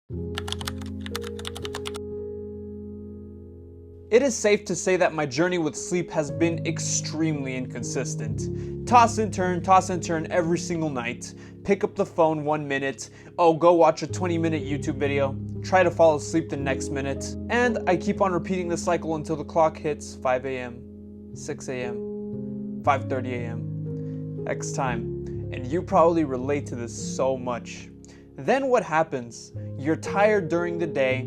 It is safe to say that my journey with sleep has been extremely inconsistent. Toss and turn every single night. Pick up the phone 1 minute, go watch a 20-minute YouTube video, try to fall asleep the next minute, and I keep on repeating the cycle until the clock hits 5 a.m., 6 a.m., 5:30 a.m., X time. And you probably relate to this so much. Then what happens? You're tired during the day.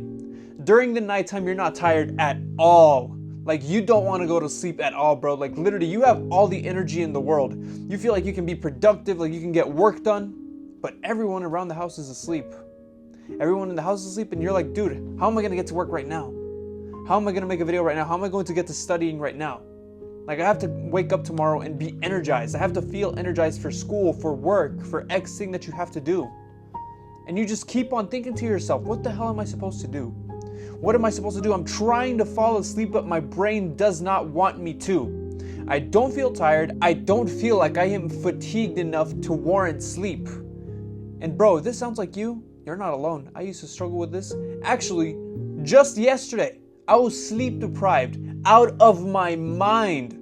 During the nighttime, you're not tired at all. Like, you don't want to go to sleep at all, bro. Like, literally, you have all the energy in the world. You feel like you can be productive, like you can get work done, but everyone around the house is asleep. Everyone in the house is asleep, and you're like, dude, how am I going to get to work right now? How am I going to make a video right now? How am I going to get to studying right now? Like, I have to wake up tomorrow and be energized. I have to feel energized for school, for work, for X thing that you have to do. And you just keep on thinking to yourself, what the hell am I supposed to do? What am I supposed to do? I'm trying to fall asleep, but my brain does not want me to. I don't feel tired. I don't feel like I am fatigued enough to warrant sleep. And bro, if this sounds like you, you're not alone. I used to struggle with this. Actually, just yesterday, I was sleep deprived, out of my mind.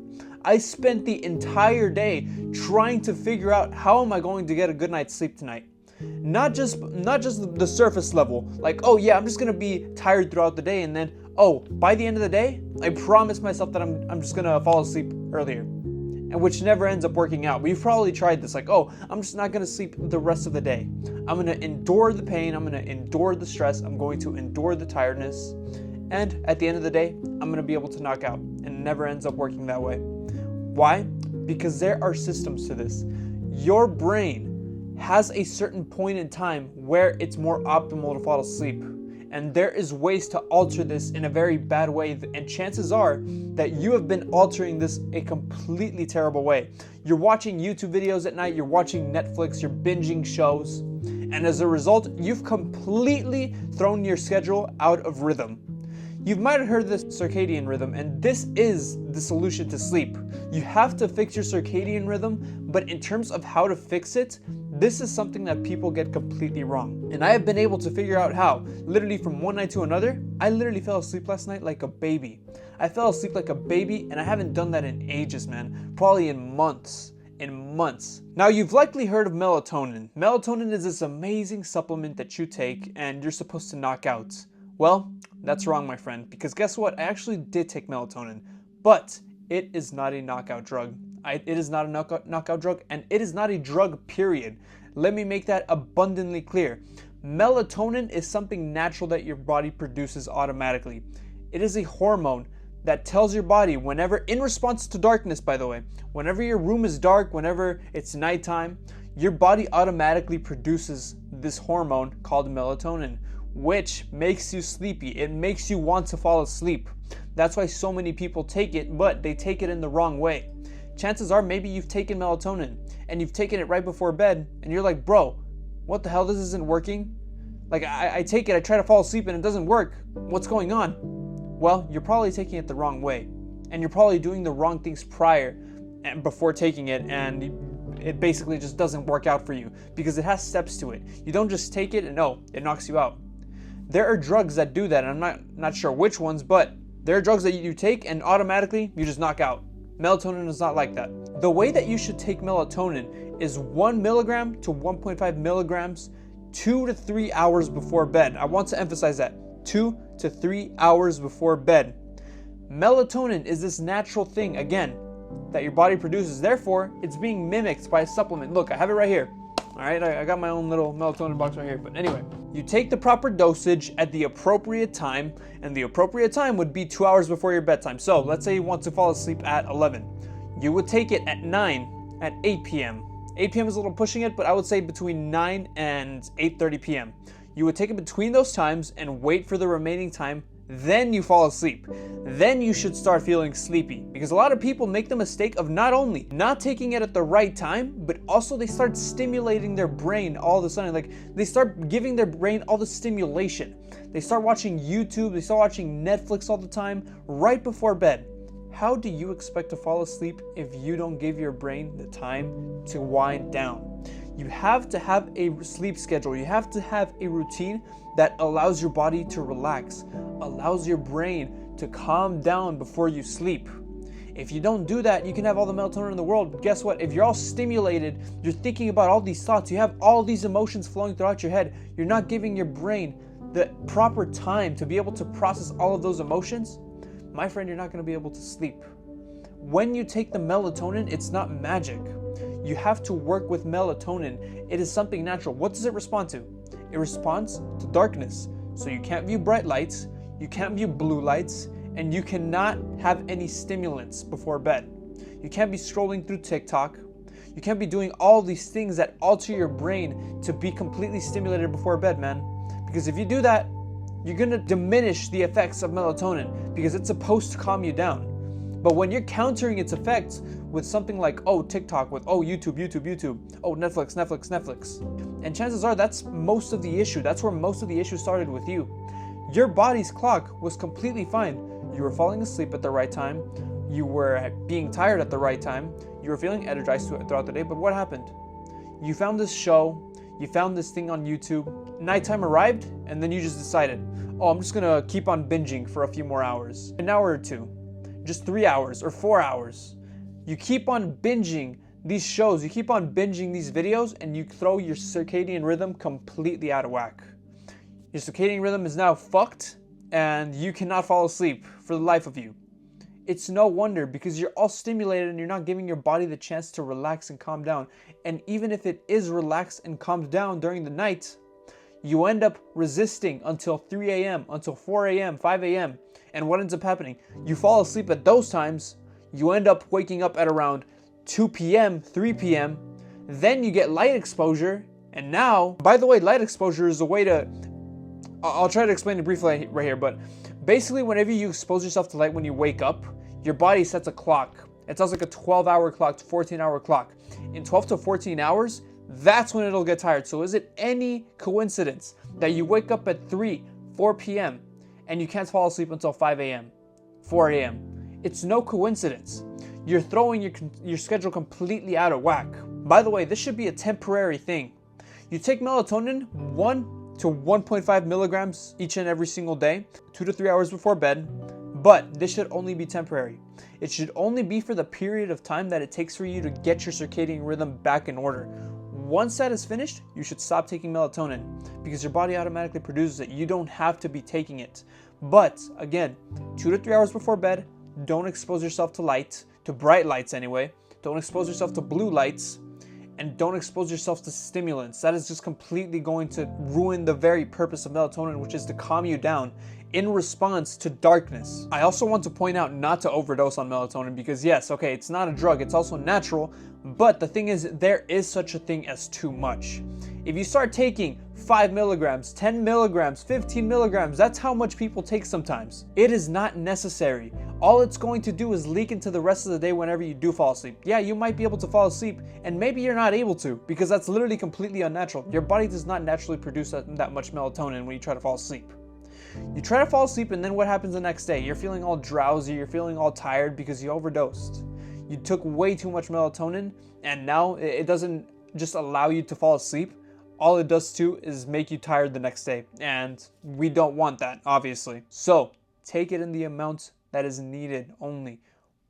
I spent the entire day trying to figure out how am I going to get a good night's sleep tonight. Not just the surface level, like, oh yeah, I'm just gonna be tired throughout the day, and then, by the end of the day, I promise myself that I'm just gonna fall asleep earlier, and which never ends up working out. We've probably tried this, like, I'm just not gonna sleep the rest of the day. I'm gonna endure the pain, I'm gonna endure the stress, I'm going to endure the tiredness, and at the end of the day, I'm gonna be able to knock out, and it never ends up working that way. Why? Because there are systems to this. Your brain has a certain point in time where it's more optimal to fall asleep. And there is ways to alter this in a very bad way, and chances are that you have been altering this a completely terrible way. You're watching YouTube videos at night, you're watching Netflix, you're binging shows, and as a result, you've completely thrown your schedule out of rhythm. You might have heard of this circadian rhythm, and this is the solution to sleep. You have to fix your circadian rhythm, but in terms of how to fix it, this is something that people get completely wrong. And I have been able to figure out how. Literally from one night to another, I literally fell asleep last night like a baby. I fell asleep like a baby, and I haven't done that in ages, man. Probably in months. Now, you've likely heard of melatonin. Melatonin is this amazing supplement that you take and you're supposed to knock out. Well, that's wrong, my friend, because guess what? I actually did take melatonin, but it is not a knockout drug. It is not a knockout drug, and it is not a drug, period. Let me make that abundantly clear. Melatonin is something natural that your body produces automatically. It is a hormone that tells your body whenever, in response to darkness, by the way, whenever your room is dark, whenever it's nighttime, your body automatically produces this hormone called melatonin, which makes you sleepy. It makes you want to fall asleep. That's why so many people take it, but they take it in the wrong way. Chances are maybe you've taken melatonin and you've taken it right before bed and you're like, bro, what the hell, this isn't working? Like, I take it, I try to fall asleep and it doesn't work. What's going on? Well, you're probably taking it the wrong way, and you're probably doing the wrong things prior and before taking it, and it basically just doesn't work out for you because it has steps to it. You don't just take it and it knocks you out. There are drugs that do that, and I'm not sure which ones, but there are drugs that you take and automatically you just knock out. Melatonin is not like that. The way that you should take melatonin is 1 milligram to 1.5 milligrams 2 to 3 hours before bed. I want to emphasize that. 2 to 3 hours before bed. Melatonin is this natural thing, again, that your body produces. Therefore, it's being mimicked by a supplement. Look, I have it right here. All right, I got my own little melatonin box right here. But anyway, you take the proper dosage at the appropriate time, and the appropriate time would be 2 hours before your bedtime. So let's say you want to fall asleep at 11. You would take it at 9, at 8 p.m. 8 p.m. is a little pushing it, but I would say between 9 and 8:30 p.m. You would take it between those times and wait for the remaining time. Then you fall asleep. Then you should start feeling sleepy, because a lot of people make the mistake of not only not taking it at the right time, but also they start stimulating their brain all of a sudden. Like, they start giving their brain all the stimulation. They start watching YouTube, they start watching Netflix all the time right before bed. How do you expect to fall asleep if you don't give your brain the time to wind down? You have to have a sleep schedule. You have to have a routine that allows your body to relax, allows your brain to calm down before you sleep. If you don't do that, you can have all the melatonin in the world, but guess what? If you're all stimulated, you're thinking about all these thoughts, you have all these emotions flowing throughout your head, you're not giving your brain the proper time to be able to process all of those emotions, my friend, you're not going to be able to sleep. When you take the melatonin, it's not magic. You have to work with melatonin. It is something natural. What does it respond to? It responds to darkness. So you can't view bright lights, you can't view blue lights, and you cannot have any stimulants before bed. You can't be scrolling through TikTok. You can't be doing all these things that alter your brain to be completely stimulated before bed, man. Because if you do that, you're gonna diminish the effects of melatonin because it's supposed to calm you down. But when you're countering its effects with something like, oh, TikTok, with, oh, YouTube, oh, Netflix. And chances are that's most of the issue. That's where most of the issue started with you. Your body's clock was completely fine. You were falling asleep at the right time. You were being tired at the right time. You were feeling energized throughout the day. But what happened? You found this show. You found this thing on YouTube. Nighttime arrived, and then you just decided, oh, I'm just going to keep on binging for a few more hours. An hour or two. Just 3 hours or 4 hours. You keep on binging these shows. You keep on binging these videos, and you throw your circadian rhythm completely out of whack. Your circadian rhythm is now fucked, and you cannot fall asleep for the life of you. It's no wonder, because you're all stimulated and you're not giving your body the chance to relax and calm down. And even if it is relaxed and calmed down during the night, you end up resisting until 3 a.m., until 4 a.m., 5 a.m. And what ends up happening? You fall asleep at those times, you end up waking up at around 2 p.m., 3 p.m., then you get light exposure, and now, by the way, light exposure is a way to, I'll try to explain it briefly right here, but basically whenever you expose yourself to light when you wake up, your body sets a clock. It sounds like a 12-hour clock to 14-hour clock. In 12 to 14 hours, that's when it'll get tired. So is it any coincidence that you wake up at 3, 4 p.m. and you can't fall asleep until 5 a.m., 4 a.m.? It's no coincidence. You're throwing your schedule completely out of whack. By the way, this should be a temporary thing. You take melatonin 1 to 1.5 milligrams each and every single day, 2 to 3 hours before bed, but this should only be temporary. It should only be for the period of time that it takes for you to get your circadian rhythm back in order. Once that is finished, you should stop taking melatonin because your body automatically produces it. You don't have to be taking it. But again, 2 to 3 hours before bed, don't expose yourself to light, to bright lights anyway. Don't expose yourself to blue lights, and don't expose yourself to stimulants. That is just completely going to ruin the very purpose of melatonin, which is to calm you down in response to darkness. I also want to point out not to overdose on melatonin because yes, okay, it's not a drug, it's also natural, but the thing is, there is such a thing as too much. If you start taking 5 milligrams, 10 milligrams, 15 milligrams, that's how much people take sometimes. It is not necessary. All it's going to do is leak into the rest of the day whenever you do fall asleep. Yeah, you might be able to fall asleep, and maybe you're not able to, because that's literally completely unnatural. Your body does not naturally produce that much melatonin when you try to fall asleep. You try to fall asleep, and then what happens the next day? You're feeling all drowsy, you're feeling all tired because you overdosed. You took way too much melatonin, and now it doesn't just allow you to fall asleep. All it does too is make you tired the next day, and we don't want that, obviously. So take it in the amount that is needed only.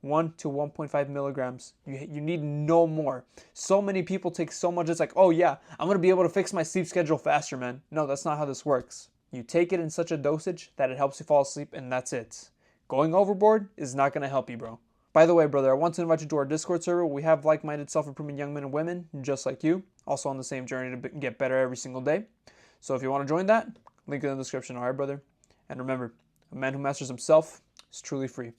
1 to 1.5 milligrams. You need no more. So many people take so much, it's like, oh yeah, I'm going to be able to fix my sleep schedule faster, man. No, that's not how this works. You take it in such a dosage that it helps you fall asleep, and that's it. Going overboard is not going to help you, bro. By the way, brother, I want to invite you to our Discord server. We have like-minded self-improvement young men and women just like you, also on the same journey to get better every single day. So if you want to join that, link in the description, all right, brother? And remember, a man who masters himself is truly free.